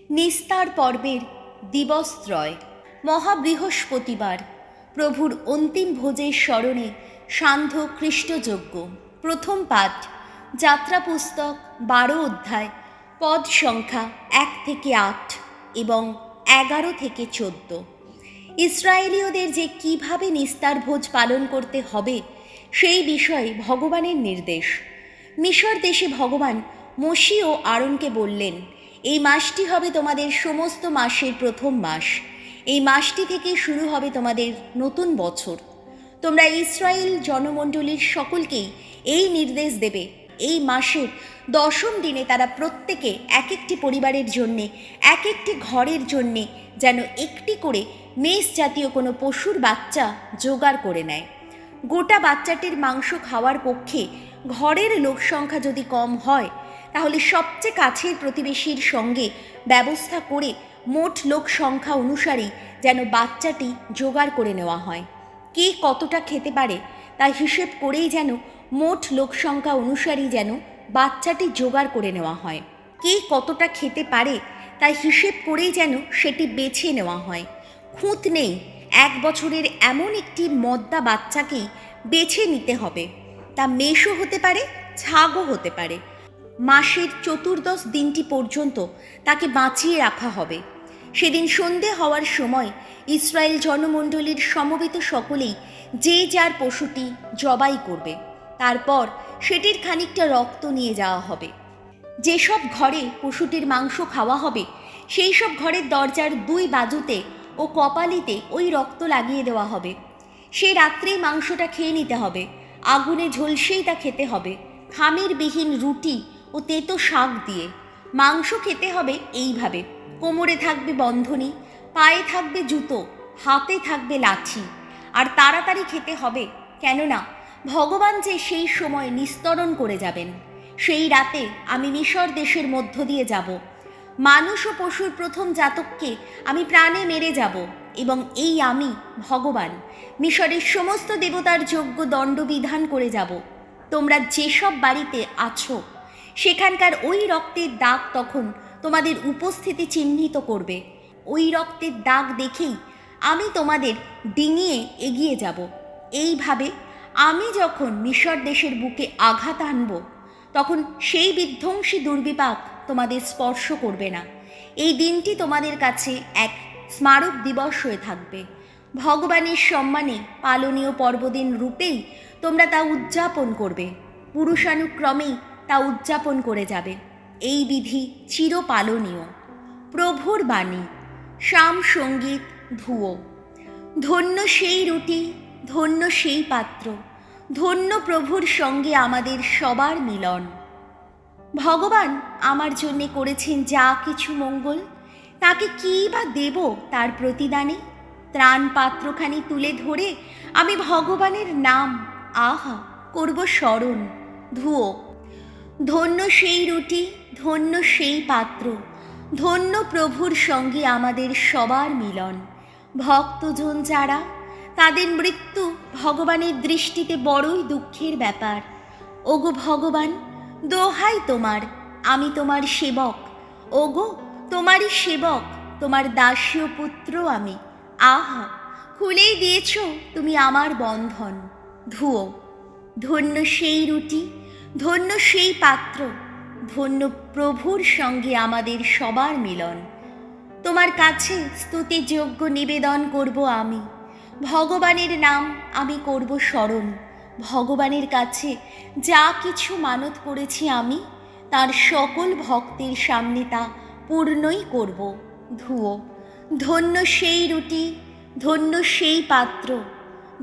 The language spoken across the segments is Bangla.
নিস্তার পর্বের দিবসত্রয় মহাবৃহস্পতিবার প্রভুর অন্তিম ভোজের স্মরণে সান্ধ্য খ্রিস্টযজ্ঞ। প্রথম পাঠ যাত্রা পুস্তক 12 অধ্যায়, পদ সংখ্যা 1 থেকে 8 এবং 11 থেকে 14। ইসরায়েলীয়দের যে কিভাবে নিস্তার ভোজ পালন করতে হবে সেই বিষয়ে ভগবানের নির্দেশ। মিশর দেশে ভগবান মোশে ও আরনকে বললেন, এই মাসটি হবে তোমাদের সমস্ত মাসের প্রথম মাস। এই মাসটি থেকে শুরু হবে তোমাদের নতুন বছর। তোমরা ইসরায়েল জনমণ্ডলীর সকলকেই এই নির্দেশ দেবে, এই মাসের 10ম দিনে তারা প্রত্যেকে এক একটি পরিবারের জন্যে, এক একটি ঘরের জন্যে যেন একটি করে মেষ জাতীয় কোনো পশুর বাচ্চা জোগাড় করে নেয়। গোটা বাচ্চাটির মাংস খাওয়ার পক্ষে ঘরের লোক সংখ্যা যদি কম হয়, তাহলে সবচেয়ে কাছের প্রতিবেশীর সঙ্গে ব্যবস্থা করে মোট লোক সংখ্যা অনুসারেই যেন বাচ্চাটি জোগাড় করে নেওয়া হয়। কে কতটা খেতে পারে তা হিসেব করেই যেন মোট লোক সংখ্যা অনুসারেই যেন বাচ্চাটি জোগাড় করে নেওয়া হয়। কে কতটা খেতে পারে তা হিসেব করেই যেন সেটি বেছে নেওয়া হয়। খুঁত নেই, 1 বছরের এমন একটি মদ্দা বাচ্চাকেই বেছে নিতে হবে। তা মেষও হতে পারে, ছাগও হতে পারে। মাসের 14 দিনটি পর্যন্ত তাকে বাঁচিয়ে রাখা হবে। সেদিন সন্ধে হওয়ার সময় ইসরায়েল জনমণ্ডলীর সমবেত সকলেই যে যার পশুটি জবাই করবে। তারপর সেটির খানিকটা রক্ত নিয়ে যাওয়া হবে। যেসব ঘরে পশুটির মাংস খাওয়া হবে সেই সব ঘরের দরজার 2 বাজুতে ও কপালিতে ওই রক্ত লাগিয়ে দেওয়া হবে। সে রাত্রেই মাংসটা খেয়ে নিতে হবে। আগুনে ঝলসেই তা খেতে হবে, খামিরবিহীন রুটি ও তেতো শাক দিয়ে। মাংস খেতে হবে এইভাবে: কোমরে থাকবে বন্ধনী, পায়ে থাকবে জুতো, হাতে থাকবে লাঠি। আর তাড়াতাড়ি খেতে হবে, কেননা ভগবান যে সেই সময় নিস্তরণ করে যাবেন। সেই রাতে আমি মিশর দেশের মধ্য দিয়ে যাব। মানুষ ও পশুর প্রথম জাতককে আমি প্রাণে মেরে যাব, এবং এই আমি ভগবান মিশরের সমস্ত দেবতার যোগ্য দণ্ডবিধান করে যাব। তোমরা যেসব বাড়িতে আছো সেখানকার ওই রক্তের দাগ তখন তোমাদের উপস্থিতি চিহ্নিত করবে। ওই রক্তের দাগ দেখেই আমি তোমাদের ডিঙিয়ে এগিয়ে যাব। এইভাবে আমি যখন মিশর দেশের বুকে আঘাত আনব, তখন সেই বিধ্বংসী দুর্বিপাক তোমাদের স্পর্শ করবে না। এই দিনটি তোমাদের কাছে এক স্মারক দিবস হয়ে থাকবে। ভগবানের সম্মানে পালনীয় পর্বদিন রূপেই তোমরা তা উদযাপন করবে। পুরুষানুক্রমেই তা উদযাপন করে যাবে। এই বিধি চিরপালনীয়। প্রভুর বাণী। শাম সঙ্গীত ধুয়ো। ধন্য সেই রুটি, ধন্য সেই পাত্র, ধন্য প্রভুর সঙ্গে আমাদের সবার মিলন। ভগবান আমার জন্যে করেছেন যা কিছু মঙ্গল, তাকে কী বা দেব তার প্রতিদানে? ত্রাণ পাত্রখানি তুলে ধরে আমি ভগবানের নাম আহা করব স্মরণ। ধুয়ো। ধন্য সেই রুটি, ধন্য সেই পাত্র, ধন্য প্রভুর সঙ্গে আমাদের সবার মিলন। ভক্তজন যারা, তাদের মৃত্যু ভগবানের দৃষ্টিতে বড়ই দুঃখের ব্যাপার। ওগো ভগবান, দোহাই তোমার, আমি তোমার সেবক। ওগো তোমারই সেবক, তোমার দাসীয় পুত্র আমি। আহা, খুলেই দিয়েছ তুমি আমার বন্ধন। ধুয়ো। ধন্য সেই রুটি, ধন্য সেই পাত্র, ধন্য প্রভুর সঙ্গে আমাদের সবার মিলন। তোমার কাছে স্তুতিযোগ্য নিবেদন করব আমি। ভগবানের নাম আমি করব স্মরণ। ভগবানের কাছে যা কিছু মানত করেছি আমি, তার সকল ভক্তের সামনে তা পূর্ণই করব। ধুয়ো। ধন্য সেই রুটি, ধন্য সেই পাত্র,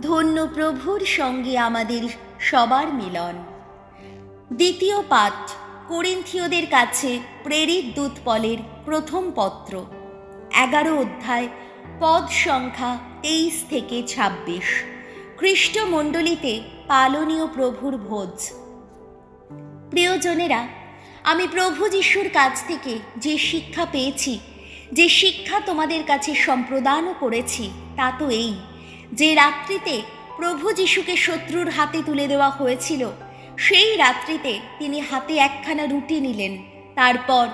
ধন্য প্রভুর সঙ্গে আমাদের সবার মিলন। দ্বিতীয় পাঠ করিন্থীয়দের কাছে প্রেরিত দূত পলের প্রথম পত্র, 11 অধ্যায়, পদ সংখ্যা 23 থেকে 26। খ্রিস্টমণ্ডলীতে পালনীয় প্রভুর ভোজ। প্রিয়জনেরা, আমি প্রভু যিশুর কাছ থেকে যে শিক্ষা পেয়েছি, যে শিক্ষা তোমাদের কাছে সম্প্রদানও করেছি, তা তো এই যে রাত্রিতে প্রভু যিশুকে শত্রুর হাতে তুলে দেওয়া হয়েছিল, সেই রাত্রিতে তিনি হাতে একখানা রুটি নিলেন। তারপর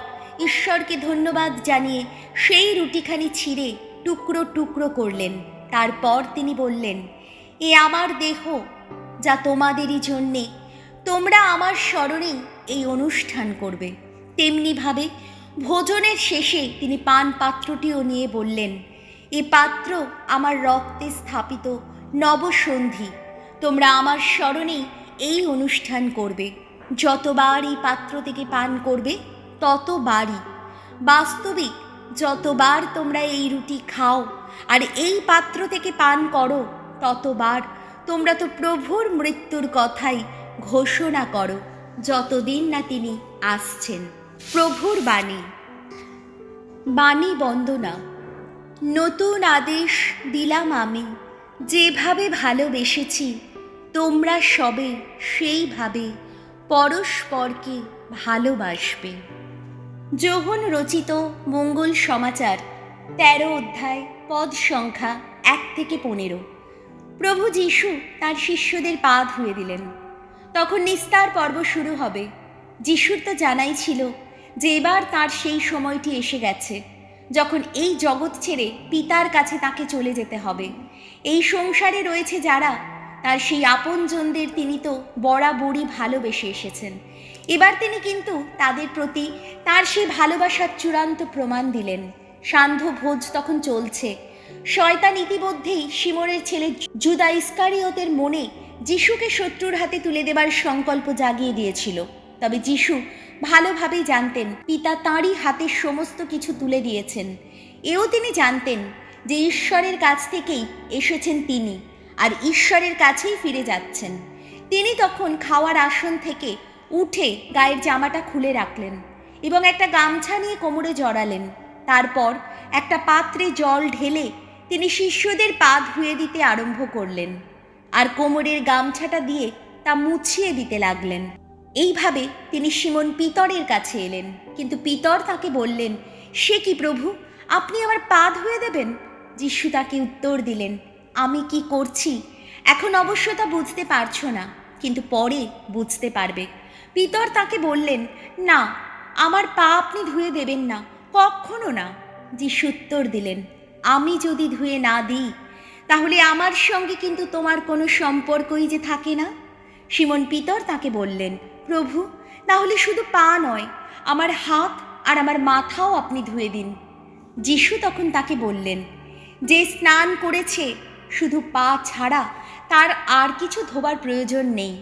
ঈশ্বরকে ধন্যবাদ জানিয়ে সেই রুটিখানি ছিঁড়ে টুকরো টুকরো করলেন। তারপর তিনি বললেন, এ আমার দেহ, যা তোমাদেরই জন্যে, তোমরা আমার স্মরণেই এই অনুষ্ঠান করবে। তেমনিভাবে ভোজনের শেষে তিনি পান পাত্রটিও নিয়ে বললেন, এ পাত্র আমার রক্তে স্থাপিত নবসন্ধি, তোমরা আমার স্মরণেই এই অনুষ্ঠান করবে। যতবার এই পাত্র থেকে পান করবে ততবারই, বাস্তবিক যতবার তোমরা এই রুটি খাও আর এই পাত্র থেকে পান করো, ততবার তোমরা তো প্রভুর মৃত্যুর কথাই ঘোষণা করো, যতদিন না তিনি আসছেন। প্রভুর বাণী। বাণী বন্দনা। নতুন আদেশ দিলাম আমি, যেভাবে ভালোবেসেছি তোমরা সবে সেইভাবে পরস্পরকে ভালোবাসবে। যোহন রচিত মঙ্গল সমাচার 13 অধ্যায়, পদ সংখ্যা 1 থেকে 15। প্রভু যীশু তার শিষ্যদের পা ধুয়ে দিলেন। তখন নিস্তার পর্ব শুরু হবে। যিশুর তো জানাই ছিল যে এবার তার সেই সময়টি এসে গেছে যখন এই জগৎ ছেড়ে পিতার কাছে তাকে চলে যেতে হবে। এই সংসারে রয়েছে যারা, তার সেই আপনজনদের তিনি তো বরাবরই ভালোবেসে এসেছেন। এবার তিনি কিন্তু তাদের প্রতি তার সেই ভালোবাসার চূড়ান্ত প্রমাণ দিলেন। সান্ধ্য ভোজ তখন চলছে। শয়তান ইতিমধ্যেই শিমনের ছেলে জুদা ইস্কারিয়তের মনে যিশুকে শত্রুর হাতে তুলে দেবার সংকল্প জাগিয়ে দিয়েছিল। তবে যিশু ভালোভাবেই জানতেন পিতা তাঁরই হাতে সমস্ত কিছু তুলে দিয়েছেন। এও তিনি জানতেন যে ঈশ্বরের কাছ থেকেই এসেছেন তিনি, আর ঈশ্বরের কাছেই ফিরে যাচ্ছেন। তিনি তখন খাওয়ার আসন থেকে উঠে গায়ের জামাটা খুলে রাখলেন এবং একটা গামছা নিয়ে কোমরে জড়ালেন। তারপর একটা পাত্রে জল ঢেলে তিনি শিষ্যদের পা ধুয়ে দিতে আরম্ভ করলেন আর কোমরের গামছাটা দিয়ে তা মুছিয়ে দিতে লাগলেন। এইভাবে তিনি সিমন পিতরের কাছে এলেন। কিন্তু পিতর তাকে বললেন, সে কি প্রভু, আপনি আমার পা ধুয়ে দেবেন? যিশু তাকে উত্তর দিলেন, আমি কি করছি এখন অবশ্য তা বুঝতে পারছো না, কিন্তু পরে বুঝতে পারবে। পিতর তাকে বললেন, না, আমার পা আপনি ধুয়ে দেবেন না, কখনো না। যিশু উত্তর দিলেন, আমি যদি ধুয়ে না দিই তাহলে আমার সঙ্গে কিন্তু তোমার কোনো সম্পর্কই যে থাকে না। সিমন পিতর তাকে বললেন, প্রভু, তাহলে শুধু পা নয়, আমার হাত আর আমার মাথাও আপনি ধুয়ে দিন। যিশু তখন তাকে বললেন, যে স্নান করেছে শুধু পা ছাড়া তার আর কিছু ধোবার প্রয়োজন নেই,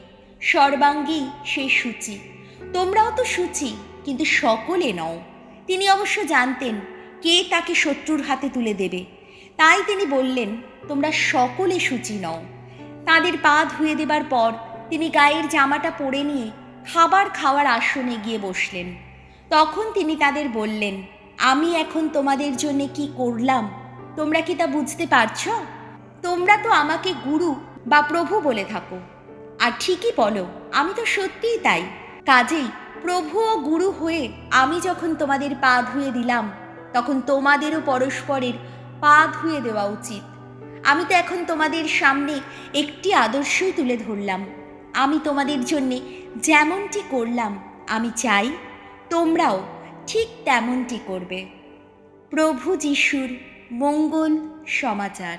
সর্বাঙ্গী সে সূচি। তোমরাও তো সূচি, কিন্তু সকলে নও। তিনি অবশ্য জানতেন কে তাকে শত্রুর হাতে তুলে দেবে, তাই তিনি বললেন, তোমরা সকলে সূচি নও। তাদের পা ধুয়ে দেবার পর তিনি গায়ের জামাটা পরে নিয়ে খাবার খাওয়ার আসনে গিয়ে বসলেন। তখন তিনি তাদের বললেন, আমি এখন তোমাদের জন্য কি করলাম তোমরা কি তা বুঝতে পারছ? তোমরা তো আমাকে গুরু বা প্রভু বলে থাকো, আর ঠিকই বলো, আমি তো সত্যিই তাই। কাজেই প্রভু ও গুরু হয়ে আমি যখন তোমাদের পা ধুয়ে দিলাম, তখন তোমাদেরও পরস্পরের পা ধুয়ে দেওয়া উচিত। আমি তো এখন তোমাদের সামনে একটি আদর্শই তুলে ধরলাম। আমি তোমাদের জন্যে যেমনটি করলাম, আমি চাই তোমরাও ঠিক তেমনটি করবে। প্রভু যিশুর মঙ্গল সমাচার।